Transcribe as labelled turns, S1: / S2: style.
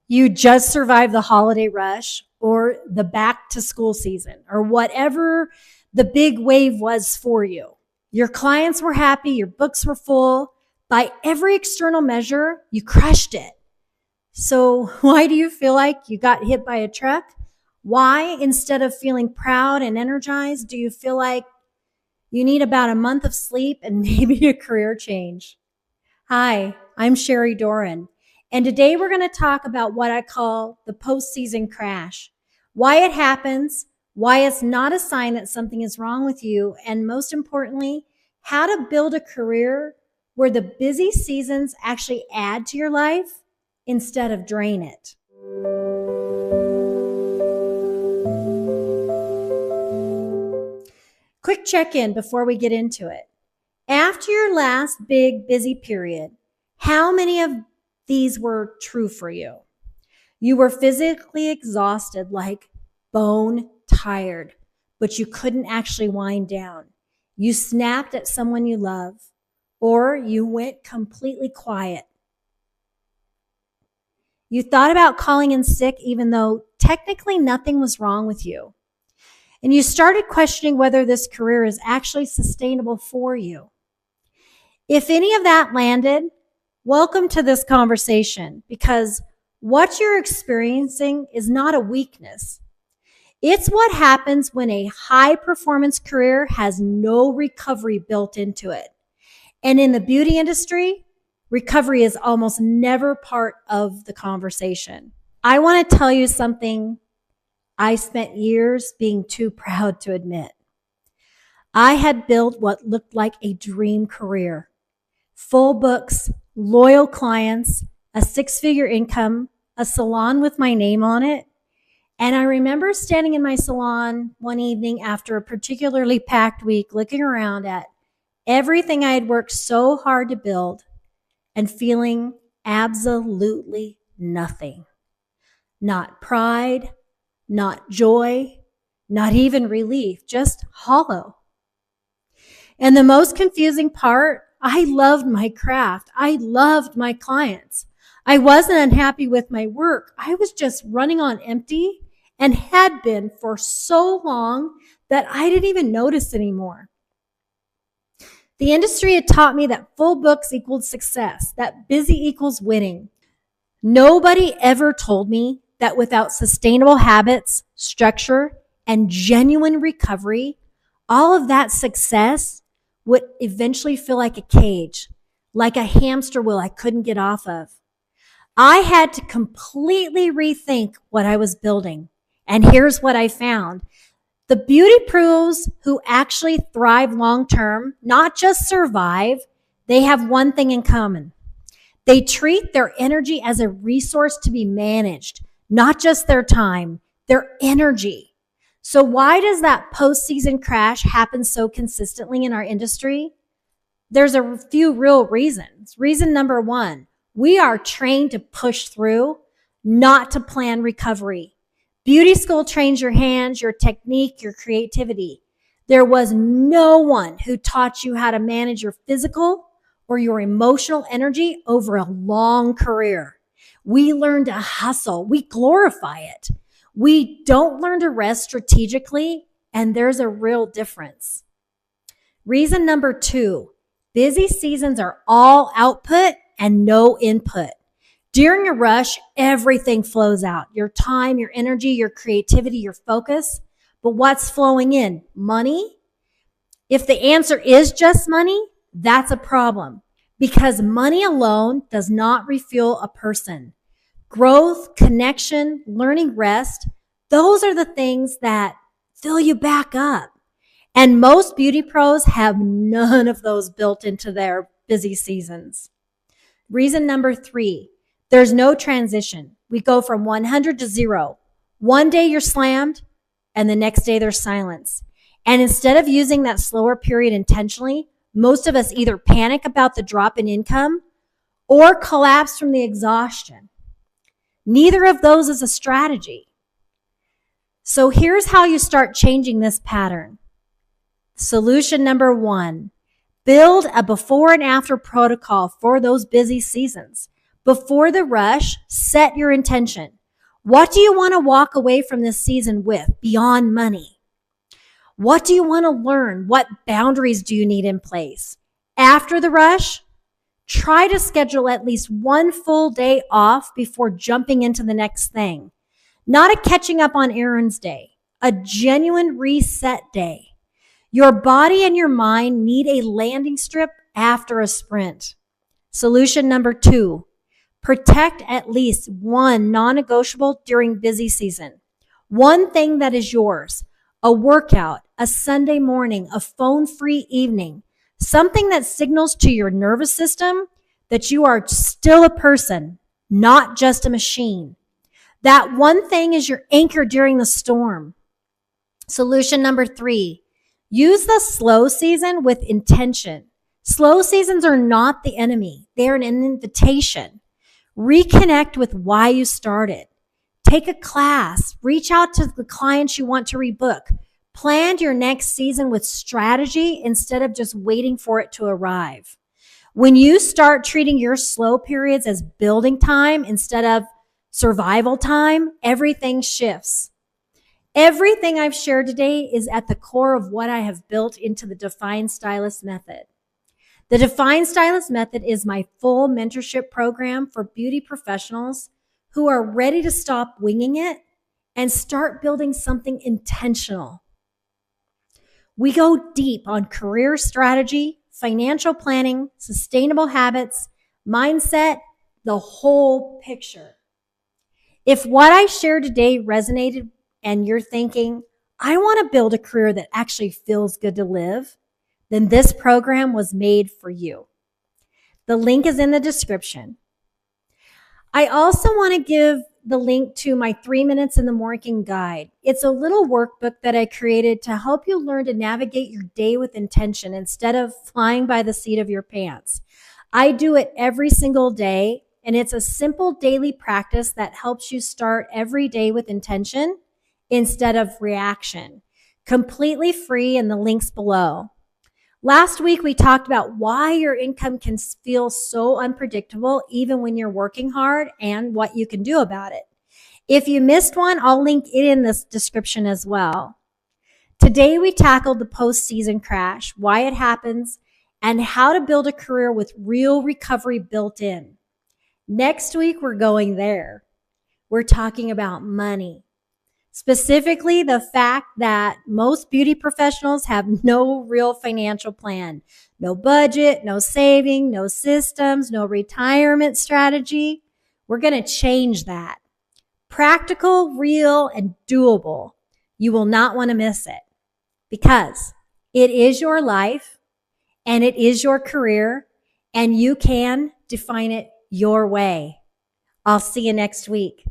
S1: You just survived the holiday rush or the back to school season or whatever the big wave was for you. Your clients were happy. Your books were full. By every external measure, you crushed it. So why do you feel like you got hit by a truck? Why, instead of feeling proud and energized, do you feel like you need about a month of sleep and maybe a career change? Hi, I'm Sherry Doran, and today we're going to talk about what I call the postseason crash, why it happens, why it's not a sign that something is wrong with you, and most importantly, how to build a career where the busy seasons actually add to your life instead of drain it. Quick check-in before we get into it. After your last big busy period, how many of these were true for you? You were physically exhausted, like bone tired, but you couldn't actually wind down. You snapped at someone you love, or you went completely quiet. You thought about calling in sick even though technically nothing was wrong with you. And you started questioning whether this career is actually sustainable for you. If any of that landed, welcome to this conversation, because what you're experiencing is not a weakness. It's what happens when a high-performance career has no recovery built into it. And in the beauty industry, recovery is almost never part of the conversation. I want to tell you something I spent years being too proud to admit. I had built what looked like a dream career. Full books, loyal clients, a six-figure income, a salon with my name on it. And I remember standing in my salon one evening after a particularly packed week, looking around at everything I had worked so hard to build and feeling absolutely nothing. Not pride, not joy, not even relief, just hollow. And the most confusing part, I loved my craft. I loved my clients. I wasn't unhappy with my work. I was just running on empty and had been for so long that I didn't even notice anymore. The industry had taught me that full books equaled success, that busy equals winning. Nobody ever told me that without sustainable habits, structure, and genuine recovery, all of that success would eventually feel like a cage, like a hamster wheel I couldn't get off of. I had to completely rethink what I was building. And here's what I found. The beauty pros who actually thrive long-term, not just survive, they have one thing in common. They treat their energy as a resource to be managed, not just their time, their energy. So why does that post-season crash happen so consistently in our industry? There's a few real reasons. Reason number one, we are trained to push through, not to plan recovery. Beauty school trains your hands, your technique, your creativity. There was no one who taught you how to manage your physical or your emotional energy over a long career. We learn to hustle. We glorify it. We don't learn to rest strategically, and there's a real difference. Reason number two, busy seasons are all output and no input. During a rush, everything flows out. Your time, your energy, your creativity, your focus. But what's flowing in? Money? If the answer is just money, that's a problem, because money alone does not refuel a person. Growth, connection, learning, rest, those are the things that fill you back up. And most beauty pros have none of those built into their busy seasons. Reason number three, there's no transition. We go from 100 to 0. One day you're slammed, and the next day there's silence. And instead of using that slower period intentionally, most of us either panic about the drop in income or collapse from the exhaustion. Neither of those is a strategy. So here's how you start changing this pattern. Solution number one, build a before and after protocol for those busy seasons. Before the rush, set your intention. What do you want to walk away from this season with beyond money? What do you want to learn? What boundaries do you need in place? After the rush, try to schedule at least one full day off before jumping into the next thing. Not a catching up on errands day, a genuine reset day. Your body and your mind need a landing strip after a sprint. Solution number 2, protect at least one non-negotiable during busy season. One thing that is yours, a workout, a Sunday morning, a phone-free evening, something that signals to your nervous system that you are still a person, not just a machine. That one thing is your anchor during the storm. Solution number 3, use the slow season with intention. Slow seasons are not the enemy. They're an invitation. Reconnect with why you started. Take a class. Reach out to the clients you want to rebook. Plan your next season with strategy instead of just waiting for it to arrive. When you start treating your slow periods as building time instead of survival time, everything shifts. Everything I've shared today is at the core of what I have built into the Define Stylist method. The Define Stylist method is my full mentorship program for beauty professionals who are ready to stop winging it and start building something intentional. We go deep on career strategy, financial planning, sustainable habits, mindset, the whole picture. If what I shared today resonated and you're thinking, I want to build a career that actually feels good to live, then this program was made for you. The link is in the description. I also want to give the link to my 3 minutes in the morning guide. It's a little workbook that I created to help you learn to navigate your day with intention instead of flying by the seat of your pants. I do it every single day, and it's a simple daily practice that helps you start every day with intention instead of reaction. Completely free, and the link's below. Last week, we talked about why your income can feel so unpredictable even when you're working hard and what you can do about it. If you missed one, I'll link it in this description as well. Today, we tackled the post-season crash, why it happens, and how to build a career with real recovery built in. Next week, we're going there. We're talking about money. Specifically, the fact that most beauty professionals have no real financial plan, no budget, no saving, no systems, no retirement strategy. We're going to change that. Practical, real, and doable. You will not want to miss it because it is your life and it is your career and you can define it your way. I'll see you next week.